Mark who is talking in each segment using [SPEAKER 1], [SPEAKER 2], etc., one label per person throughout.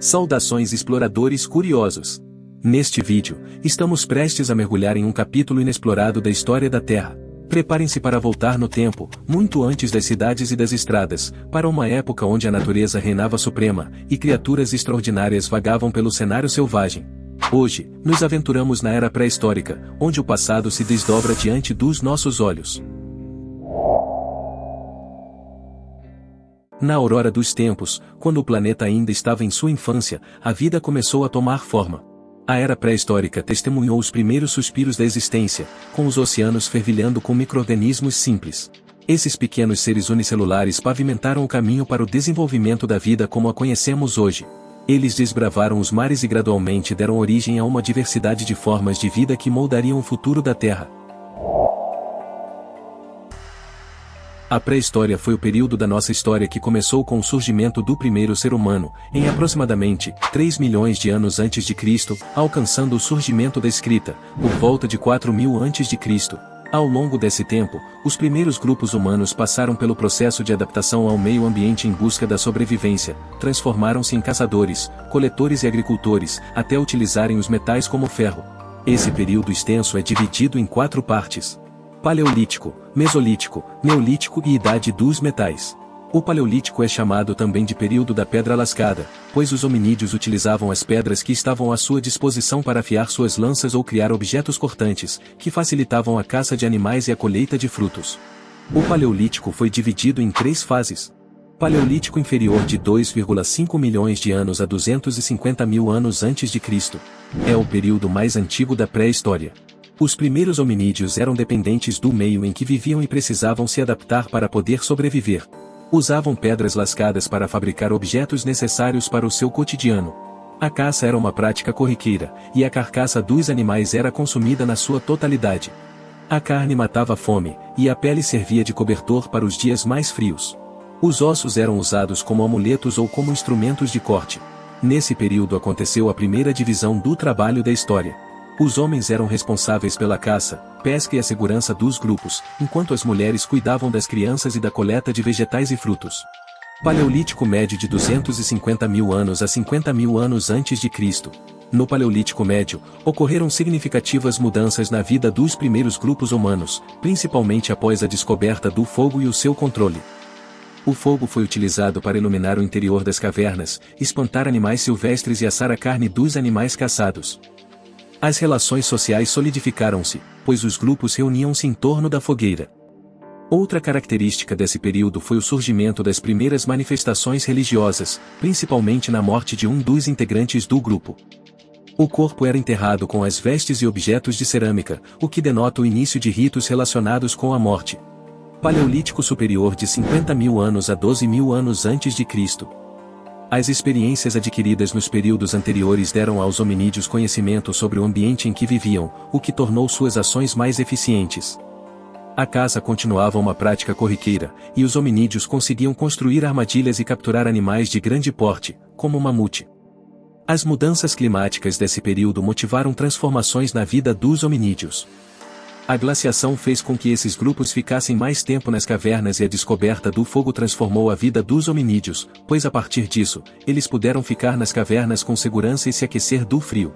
[SPEAKER 1] Saudações exploradores curiosos! Neste vídeo, estamos prestes a mergulhar em um capítulo inexplorado da história da Terra. Preparem-se para voltar no tempo, muito antes das cidades e das estradas, para uma época onde a natureza reinava suprema, e criaturas extraordinárias vagavam pelo cenário selvagem. Hoje, nos aventuramos na era pré-histórica, onde o passado se desdobra diante dos nossos olhos. Na aurora dos tempos, quando o planeta ainda estava em sua infância, a vida começou a tomar forma. A era pré-histórica testemunhou os primeiros suspiros da existência, com os oceanos fervilhando com micro-organismos simples. Esses pequenos seres unicelulares pavimentaram o caminho para o desenvolvimento da vida como a conhecemos hoje. Eles desbravaram os mares e gradualmente deram origem a uma diversidade de formas de vida que moldariam o futuro da Terra. A pré-história foi o período da nossa história que começou com o surgimento do primeiro ser humano, em aproximadamente 3 milhões de anos antes de Cristo, alcançando o surgimento da escrita, por volta de 4000 a.C. Ao longo desse tempo, os primeiros grupos humanos passaram pelo processo de adaptação ao meio ambiente em busca da sobrevivência, transformaram-se em caçadores, coletores e agricultores, até utilizarem os metais como o ferro. Esse período extenso é dividido em 4 partes: Paleolítico, Mesolítico, Neolítico e Idade dos Metais. O Paleolítico é chamado também de período da pedra lascada, pois os hominídeos utilizavam as pedras que estavam à sua disposição para afiar suas lanças ou criar objetos cortantes, que facilitavam a caça de animais e a colheita de frutos. O Paleolítico foi dividido em 3 fases. Paleolítico inferior de 2,5 milhões de anos a 250 mil anos antes de Cristo. É o período mais antigo da pré-história. Os primeiros hominídeos eram dependentes do meio em que viviam e precisavam se adaptar para poder sobreviver. Usavam pedras lascadas para fabricar objetos necessários para o seu cotidiano. A caça era uma prática corriqueira, e a carcaça dos animais era consumida na sua totalidade. A carne matava a fome, e a pele servia de cobertor para os dias mais frios. Os ossos eram usados como amuletos ou como instrumentos de corte. Nesse período aconteceu a primeira divisão do trabalho da história. Os homens eram responsáveis pela caça, pesca e a segurança dos grupos, enquanto as mulheres cuidavam das crianças e da coleta de vegetais e frutos. Paleolítico Médio de 250 mil anos a 50 mil anos antes de Cristo. No Paleolítico Médio, ocorreram significativas mudanças na vida dos primeiros grupos humanos, principalmente após a descoberta do fogo e o seu controle. O fogo foi utilizado para iluminar o interior das cavernas, espantar animais silvestres e assar a carne dos animais caçados. As relações sociais solidificaram-se, pois os grupos reuniam-se em torno da fogueira. Outra característica desse período foi o surgimento das primeiras manifestações religiosas, principalmente na morte de um dos integrantes do grupo. O corpo era enterrado com as vestes e objetos de cerâmica, o que denota o início de ritos relacionados com a morte. Paleolítico Superior de 50 mil anos a 12 mil anos antes de Cristo. As experiências adquiridas nos períodos anteriores deram aos hominídeos conhecimento sobre o ambiente em que viviam, o que tornou suas ações mais eficientes. A caça continuava uma prática corriqueira, e os hominídeos conseguiam construir armadilhas e capturar animais de grande porte, como o mamute. As mudanças climáticas desse período motivaram transformações na vida dos hominídeos. A glaciação fez com que esses grupos ficassem mais tempo nas cavernas e a descoberta do fogo transformou a vida dos hominídeos, pois a partir disso, eles puderam ficar nas cavernas com segurança e se aquecer do frio.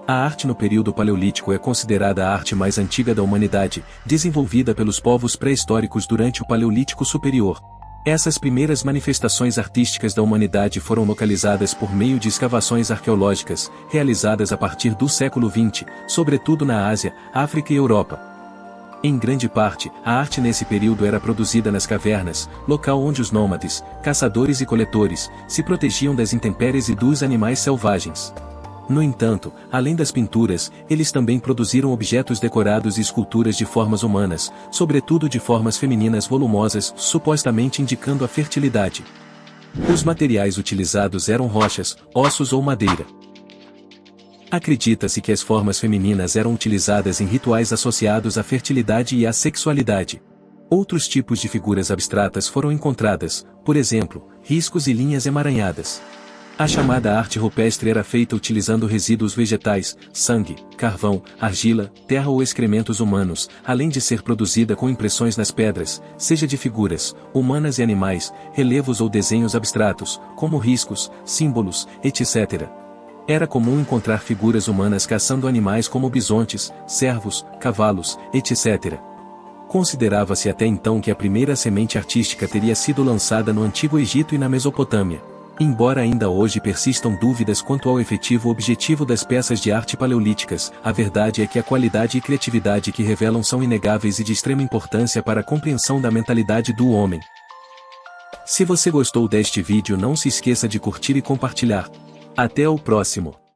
[SPEAKER 1] A arte no período paleolítico é considerada a arte mais antiga da humanidade, desenvolvida pelos povos pré-históricos durante o Paleolítico Superior. Essas primeiras manifestações artísticas da humanidade foram localizadas por meio de escavações arqueológicas, realizadas a partir do século XX, sobretudo na Ásia, África e Europa. Em grande parte, a arte nesse período era produzida nas cavernas, local onde os nômades, caçadores e coletores, se protegiam das intempéries e dos animais selvagens. No entanto, além das pinturas, eles também produziram objetos decorados e esculturas de formas humanas, sobretudo de formas femininas volumosas, supostamente indicando a fertilidade. Os materiais utilizados eram rochas, ossos ou madeira. Acredita-se que as formas femininas eram utilizadas em rituais associados à fertilidade e à sexualidade. Outros tipos de figuras abstratas foram encontradas, por exemplo, riscos e linhas emaranhadas. A chamada arte rupestre era feita utilizando resíduos vegetais, sangue, carvão, argila, terra ou excrementos humanos, além de ser produzida com impressões nas pedras, seja de figuras, humanas e animais, relevos ou desenhos abstratos, como riscos, símbolos, etc. Era comum encontrar figuras humanas caçando animais como bisontes, cervos, cavalos, etc. Considerava-se até então que a primeira semente artística teria sido lançada no Antigo Egito e na Mesopotâmia. Embora ainda hoje persistam dúvidas quanto ao efetivo objetivo das peças de arte paleolíticas, a verdade é que a qualidade e criatividade que revelam são inegáveis e de extrema importância para a compreensão da mentalidade do homem. Se você gostou deste vídeo, não se esqueça de curtir e compartilhar. Até o próximo!